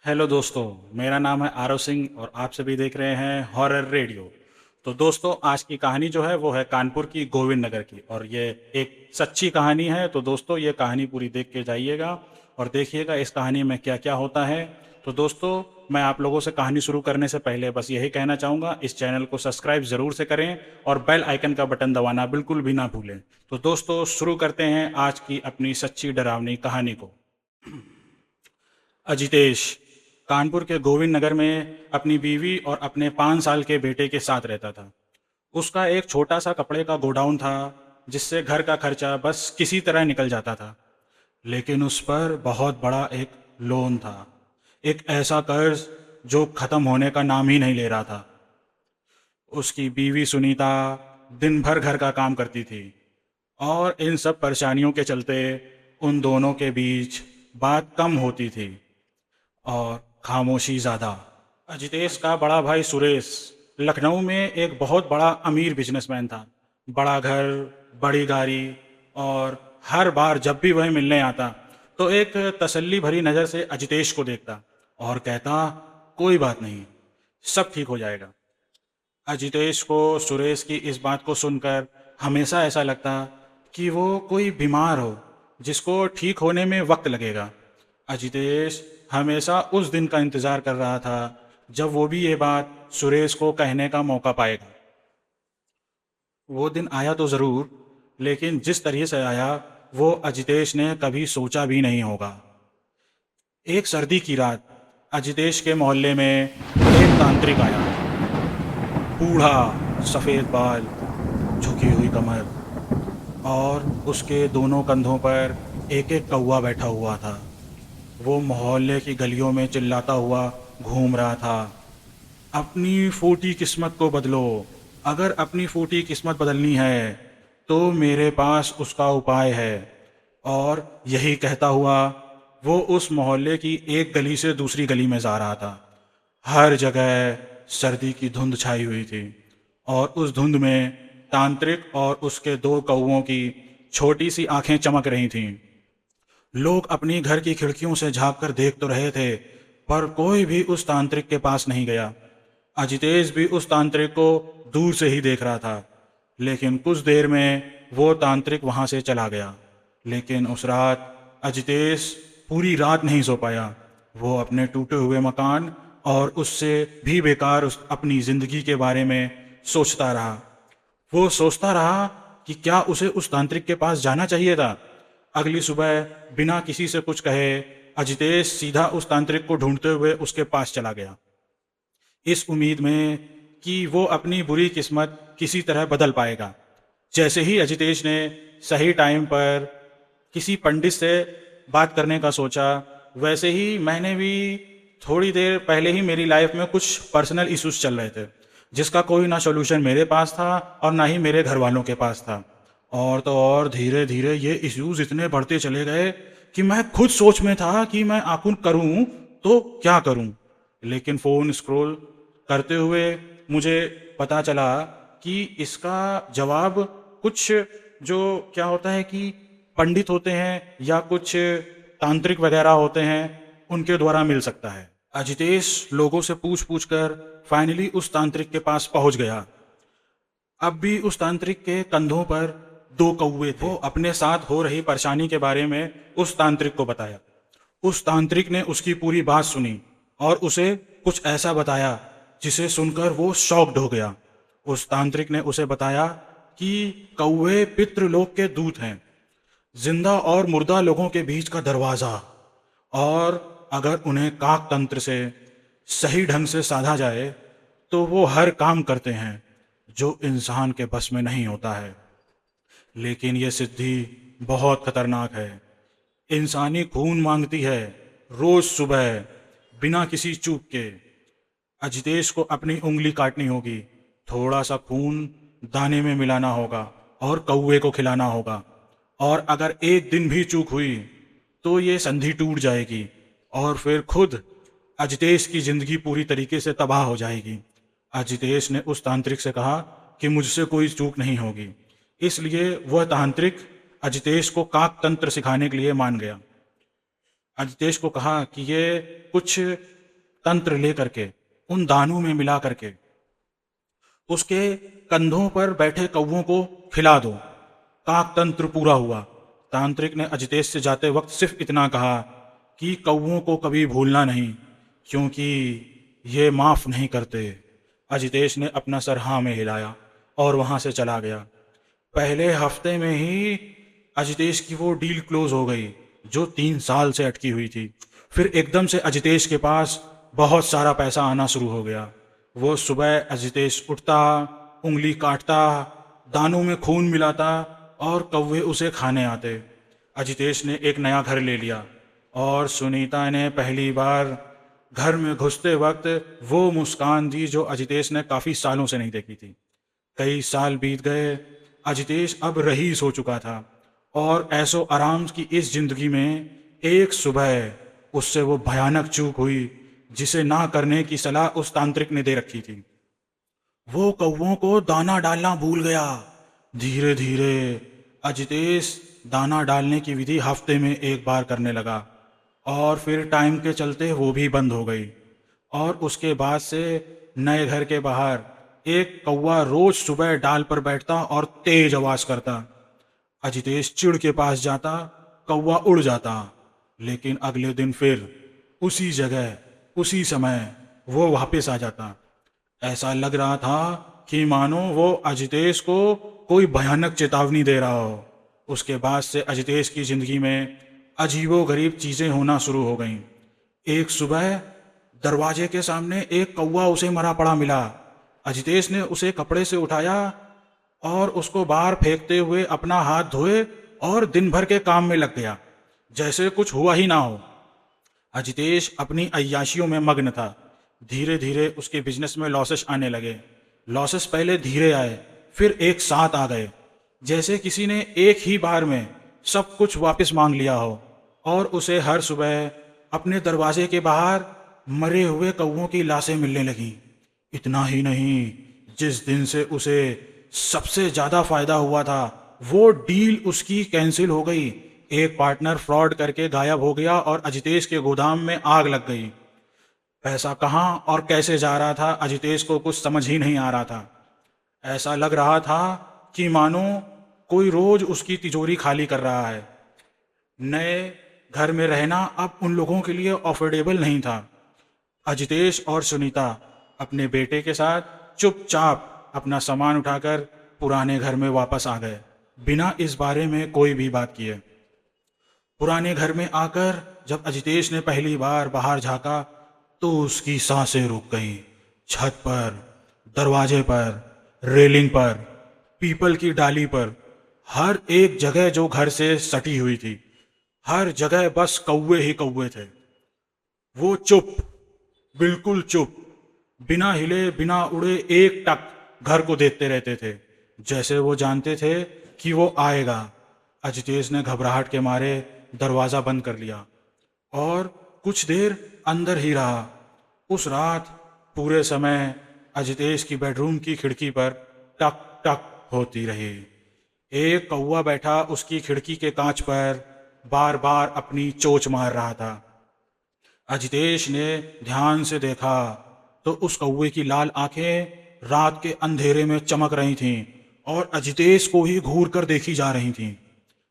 Hello दोस्तों। मेरा नाम है आरव सिंह और आप सभी देख रहे हैं हॉरर रेडियो। तो दोस्तों, आज की कहानी जो है वो है कानपुर की गोविंद नगर की, और ये एक सच्ची कहानी है। तो दोस्तों, ये कहानी पूरी देख के जाइएगा और देखिएगा इस कहानी में क्या क्या होता है। तो दोस्तों, मैं आप लोगों से कहानी शुरू करने से पहले बस यही कहना चाहूँगा, इस चैनल को सब्सक्राइब ज़रूर से करें और बेल आइकन का बटन दबाना बिल्कुल भी ना भूलें। तो दोस्तों, शुरू करते हैं आज की अपनी सच्ची डरावनी कहानी को। अजितेश कानपुर के गोविंद नगर में अपनी बीवी और अपने 5 साल के बेटे के साथ रहता था। उसका एक छोटा सा कपड़े का गोडाउन था, जिससे घर का खर्चा बस किसी तरह निकल जाता था। लेकिन उस पर बहुत बड़ा एक लोन था, एक ऐसा कर्ज जो खत्म होने का नाम ही नहीं ले रहा था। उसकी बीवी सुनीता दिन भर घर का काम करती थी, और इन सब परेशानियों के चलते उन दोनों के बीच बात कम होती थी और खामोशी ज़्यादा। अजितेश का बड़ा भाई सुरेश लखनऊ में एक बहुत बड़ा अमीर बिजनेसमैन था। बड़ा घर, बड़ी गाड़ी, और हर बार जब भी वह मिलने आता तो एक तसल्ली भरी नज़र से अजितेश को देखता और कहता, कोई बात नहीं, सब ठीक हो जाएगा। अजितेश को सुरेश की इस बात को सुनकर हमेशा ऐसा लगता कि वो कोई बीमार हो जिसको ठीक होने में वक्त लगेगा। अजितेश हमेशा उस दिन का इंतज़ार कर रहा था जब वो भी ये बात सुरेश को कहने का मौका पाएगा। वो दिन आया तो ज़रूर, लेकिन जिस तरह से आया वो अजितेश ने कभी सोचा भी नहीं होगा। एक सर्दी की रात अजितेश के मोहल्ले में एक तांत्रिक आया। बूढ़ा, सफ़ेद बाल, झुकी हुई कमर, और उसके दोनों कंधों पर एक एक कौवा बैठा हुआ था। वो मोहल्ले की गलियों में चिल्लाता हुआ घूम रहा था, अपनी फूटी किस्मत को बदलो। अगर अपनी फूटी किस्मत बदलनी है तो मेरे पास उसका उपाय है। और यही कहता हुआ वो उस मोहल्ले की एक गली से दूसरी गली में जा रहा था। हर जगह सर्दी की धुंध छाई हुई थी, और उस धुंध में तांत्रिक और उसके दो कौवों की छोटी सी आंखें चमक रही थीं। लोग अपनी घर की खिड़कियों से झांक कर देख तो रहे थे, पर कोई भी उस तांत्रिक के पास नहीं गया। अजितेश भी उस तांत्रिक को दूर से ही देख रहा था, लेकिन कुछ देर में वो तांत्रिक वहां से चला गया। लेकिन उस रात अजितेश पूरी रात नहीं सो पाया। वो अपने टूटे हुए मकान और उससे भी बेकार उस अपनी जिंदगी के बारे में सोचता रहा। वो सोचता रहा कि क्या उसे उस तांत्रिक के पास जाना चाहिए था। अगली सुबह बिना किसी से कुछ कहे अजितेश सीधा उस तांत्रिक को ढूंढते हुए उसके पास चला गया, इस उम्मीद में कि वो अपनी बुरी किस्मत किसी तरह बदल पाएगा। जैसे ही अजितेश ने सही टाइम पर किसी पंडित से बात करने का सोचा, वैसे ही मैंने भी थोड़ी देर पहले ही मेरी लाइफ में कुछ पर्सनल इश्यूज चल रहे थे, जिसका कोई ना सॉल्यूशन मेरे पास था और ना ही मेरे घर वालों के पास था। और तो और धीरे धीरे ये इश्यूज इतने बढ़ते चले गए कि मैं खुद सोच में था कि मैं आखिर करूं तो क्या करूं। लेकिन फ़ोन स्क्रॉल करते हुए मुझे पता चला कि इसका जवाब कुछ, जो क्या होता है कि पंडित होते हैं या कुछ तांत्रिक वगैरह होते हैं, उनके द्वारा मिल सकता है। अजितेश लोगों से पूछ पूछ कर फाइनली उस तांत्रिक के पास पहुंच गया। अब भी उस तांत्रिक के कंधों पर दो कौवे थे। वो अपने साथ हो रही परेशानी के बारे में उस तांत्रिक को बताया। उस तांत्रिक ने उसकी पूरी बात सुनी और उसे कुछ ऐसा बताया जिसे सुनकर वो शॉक्ड हो गया। उस तांत्रिक ने उसे बताया कि कौवे पितृलोक के दूत हैं, जिंदा और मुर्दा लोगों के बीच का दरवाजा, और अगर उन्हें काक तंत्र से सही ढंग से साधा जाए तो वो हर काम करते हैं जो इंसान के बस में नहीं होता है। लेकिन ये सिद्धि बहुत खतरनाक है। इंसानी खून मांगती है, रोज सुबह, बिना किसी चूक के। अजितेश को अपनी उंगली काटनी होगी, थोड़ा सा खून दाने में मिलाना होगा और कौवे को खिलाना होगा। और अगर एक दिन भी चूक हुई तो ये संधि टूट जाएगी और फिर खुद अजितेश की जिंदगी पूरी तरीके से तबाह हो जाएगी। अजितेश ने उस तांत्रिक से कहा कि मुझसे कोई चूक नहीं होगी। इसलिए वह तांत्रिक अजितेश को काक तंत्र सिखाने के लिए मान गया। अजितेश को कहा कि ये कुछ तंत्र लेकर के उन दानों में मिला करके उसके कंधों पर बैठे कौवों को खिला दो, काक तंत्र पूरा हुआ। तांत्रिक ने अजितेश से जाते वक्त सिर्फ इतना कहा कि कौवों को कभी भूलना नहीं, क्योंकि ये माफ नहीं करते। अजितेश ने अपना सर हाँ में हिलाया और वहां से चला गया। पहले हफ्ते में ही अजितेश की वो डील क्लोज हो गई जो 3 साल से अटकी हुई थी। फिर एकदम से अजितेश के पास बहुत सारा पैसा आना शुरू हो गया। वो सुबह अजितेश उठता, उंगली काटता, दानों में खून मिलाता और कौवे उसे खाने आते। अजितेश ने एक नया घर ले लिया और सुनीता ने पहली बार घर में घुसते वक्त वो मुस्कान दी जो अजितेश ने काफ़ी सालों से नहीं देखी थी। कई साल बीत गए, अजितेश अब रईस हो चुका था और ऐसो आराम की इस जिंदगी में एक सुबह उससे वो भयानक चूक हुई जिसे ना करने की सलाह उस तांत्रिक ने दे रखी थी। वो कौवों को दाना डालना भूल गया। धीरे धीरे अजितेश दाना डालने की विधि हफ्ते में एक बार करने लगा और फिर टाइम के चलते वो भी बंद हो गई। और उसके बाद से नए घर के बाहर एक कौवा रोज सुबह डाल पर बैठता और तेज आवाज करता। अजितेश चिड़ के पास जाता, कौवा उड़ जाता, लेकिन अगले दिन फिर उसी जगह उसी समय वो वापस आ जाता। ऐसा लग रहा था कि मानो वो अजितेश को कोई भयानक चेतावनी दे रहा हो। उसके बाद से अजितेश की जिंदगी में अजीबो गरीब चीजें होना शुरू हो गईं। एक सुबह दरवाजे के सामने एक कौवा उसे मरा पड़ा मिला। अजितेश ने उसे कपड़े से उठाया और उसको बाहर फेंकते हुए अपना हाथ धोए और दिन भर के काम में लग गया, जैसे कुछ हुआ ही ना हो। अजितेश अपनी अय्याशियों में मग्न था। धीरे धीरे उसके बिजनेस में लॉसेस आने लगे। लॉसेस पहले धीरे आए, फिर एक साथ आ गए, जैसे किसी ने एक ही बार में सब कुछ वापस मांग लिया हो। और उसे हर सुबह अपने दरवाजे के बाहर मरे हुए कौवों की लाशें मिलने लगीं। इतना ही नहीं, जिस दिन से उसे सबसे ज्यादा फायदा हुआ था वो डील उसकी कैंसिल हो गई। एक पार्टनर फ्रॉड करके गायब हो गया और अजितेश के गोदाम में आग लग गई। पैसा कहाँ और कैसे जा रहा था अजितेश को कुछ समझ ही नहीं आ रहा था। ऐसा लग रहा था कि मानो कोई रोज उसकी तिजोरी खाली कर रहा है। नए घर में रहना अब उन लोगों के लिए अफोर्डेबल नहीं था। अजितेश और सुनीता अपने बेटे के साथ चुपचाप अपना सामान उठाकर पुराने घर में वापस आ गए, बिना इस बारे में कोई भी बात किए। पुराने घर में आकर जब अजितेश ने पहली बार बाहर झांका तो उसकी सांसें रुक गईं। छत पर, दरवाजे पर, रेलिंग पर, पीपल की डाली पर, हर एक जगह जो घर से सटी हुई थी, हर जगह बस कौवे ही कौवे थे। वो चुप, बिल्कुल चुप, बिना हिले बिना उड़े एक टक घर को देखते रहते थे, जैसे वो जानते थे कि वो आएगा। अजितेश ने घबराहट के मारे दरवाजा बंद कर लिया और कुछ देर अंदर ही रहा। उस रात पूरे समय अजितेश की बेडरूम की खिड़की पर टक टक होती रही। एक कौवा बैठा उसकी खिड़की के कांच पर बार बार अपनी चोंच मार रहा था। अजितेश ने ध्यान से देखा तो उस कौवे की लाल आंखें रात के अंधेरे में चमक रही थीं और अजितेश को ही घूर कर देखी जा रही थीं।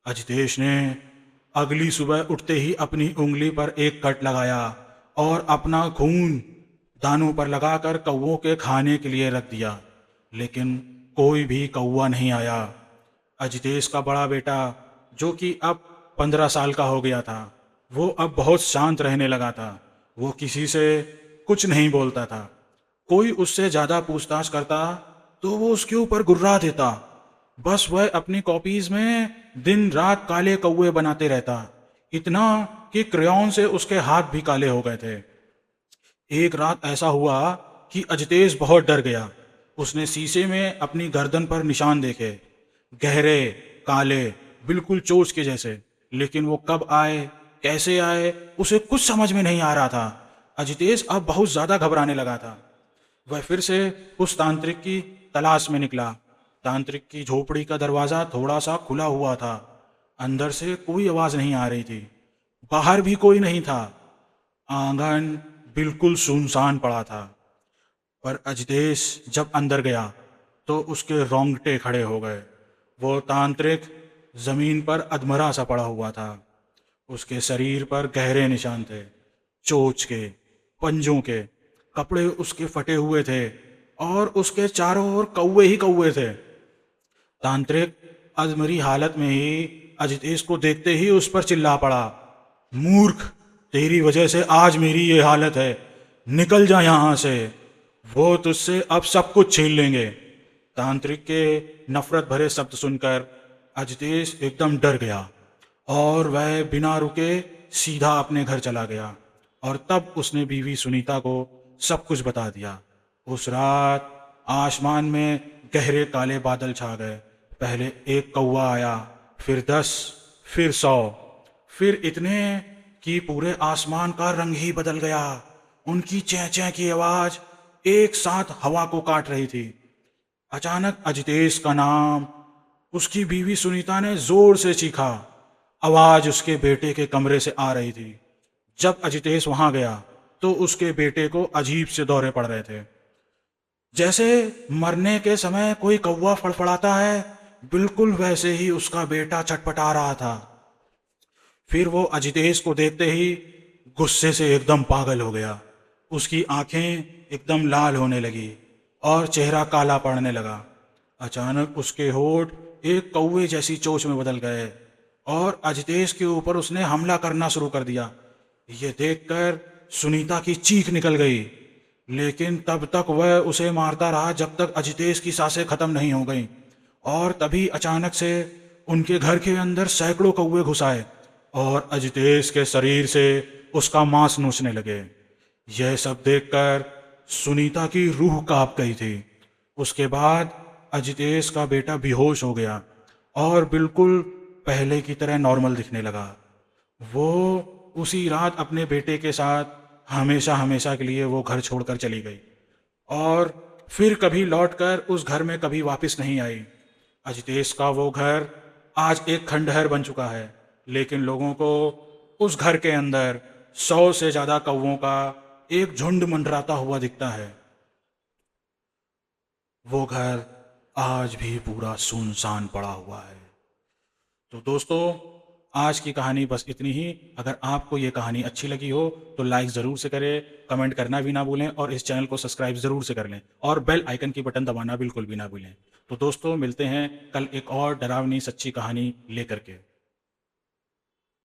अजितेश ने अगली सुबह उठते ही अपनी उंगली पर एक कट लगाया और अपना खून दानों पर लगाकर कौवों के खाने के लिए रख दिया, लेकिन कोई भी कौवा नहीं आया। अजितेश का बड़ा बेटा, जो कि अब 15 साल का हो गया था, वो अब बहुत शांत रहने लगा था। वो किसी से कुछ नहीं बोलता था। कोई उससे ज्यादा पूछताछ करता तो वो उसके ऊपर गुर्रा देता। बस वह अपनी कॉपीज में दिन रात काले कौवे बनाते रहता, इतना कि क्रेयॉन से उसके हाथ भी काले हो गए थे। एक रात ऐसा हुआ कि अजितेश बहुत डर गया। उसने शीशे में अपनी गर्दन पर निशान देखे, गहरे, काले, बिल्कुल चोच के जैसे, लेकिन वो कब आए, कैसे आए, उसे कुछ समझ में नहीं आ रहा था। अजितेश अब बहुत ज्यादा घबराने लगा था। वह फिर से उस तांत्रिक की तलाश में निकला। तांत्रिक की झोपड़ी का दरवाजा थोड़ा सा खुला हुआ था। अंदर से कोई आवाज नहीं आ रही थी। बाहर भी कोई नहीं था। आंगन बिल्कुल सुनसान पड़ा था। पर अजदेश जब अंदर गया तो उसके रोंगटे खड़े हो गए। वो तांत्रिक जमीन पर अधमरा सा पड़ा हुआ था। उसके शरीर पर गहरे निशान थे, चोंच के, पंजों के। कपड़े उसके फटे हुए थे और उसके चारों ओर कौवे ही कौवे थे। तांत्रिक अधमरी हालत में ही अजितेश को देखते ही उस पर चिल्ला पड़ा, मूर्ख, तेरी वजह से आज मेरी ये हालत है, निकल जा यहां से, वो तुझसे अब सब कुछ छीन लेंगे। तांत्रिक के नफरत भरे शब्द सुनकर अजितेश एकदम डर गया और वह बिना रुके सीधा अपने घर चला गया। और तब उसने बीवी सुनीता को सब कुछ बता दिया। उस रात आसमान में गहरे काले बादल छा गए। पहले एक कौवा आया, फिर 10, फिर 100, फिर इतने कि पूरे आसमान का रंग ही बदल गया। उनकी चैं चैं की आवाज एक साथ हवा को काट रही थी। अचानक अजितेश का नाम उसकी बीवी सुनीता ने जोर से चीखा। आवाज उसके बेटे के कमरे से आ रही थी। जब अजितेश वहां गया तो उसके बेटे को अजीब से दौरे पड़ रहे थे, जैसे मरने के समय कोई कौवा फड़फड़ाता है, बिल्कुल वैसे ही उसका बेटा छटपटा रहा था। फिर वो अजितेश को देखते ही गुस्से से एकदम पागल हो गया। उसकी आंखें एकदम लाल होने लगी और चेहरा काला पड़ने लगा। अचानक उसके होठ एक कौवे जैसी चोंच में बदल गए और अजितेश के ऊपर उसने हमला करना शुरू कर दिया। ये देखकर सुनीता की चीख निकल गई, लेकिन तब तक वह उसे मारता रहा जब तक अजितेश की सांसें खत्म नहीं हो गईं। और तभी अचानक से उनके घर के अंदर सैकड़ों कौवे घुस आए और अजितेश के शरीर से उसका मांस नोचने लगे। यह सब देखकर सुनीता की रूह कांप गई थी। उसके बाद अजितेश का बेटा बेहोश हो गया और बिल्कुल पहले की तरह नॉर्मल दिखने लगा। वो उसी रात अपने बेटे के साथ हमेशा हमेशा के लिए वो घर छोड़कर चली गई और फिर कभी लौटकर उस घर में कभी वापस नहीं आई। अजितेश का वो घर आज एक खंडहर बन चुका है, लेकिन लोगों को उस घर के अंदर 100 से ज्यादा कौवों का एक झुंड मंडराता हुआ दिखता है। वो घर आज भी पूरा सुनसान पड़ा हुआ है। तो दोस्तों, आज की कहानी बस इतनी ही। अगर आपको ये कहानी अच्छी लगी हो तो लाइक ज़रूर से करें, कमेंट करना भी ना भूलें और इस चैनल को सब्सक्राइब ज़रूर से कर लें और बेल आइकन की बटन दबाना बिल्कुल भी ना भूलें। तो दोस्तों, मिलते हैं कल एक और डरावनी सच्ची कहानी लेकर के।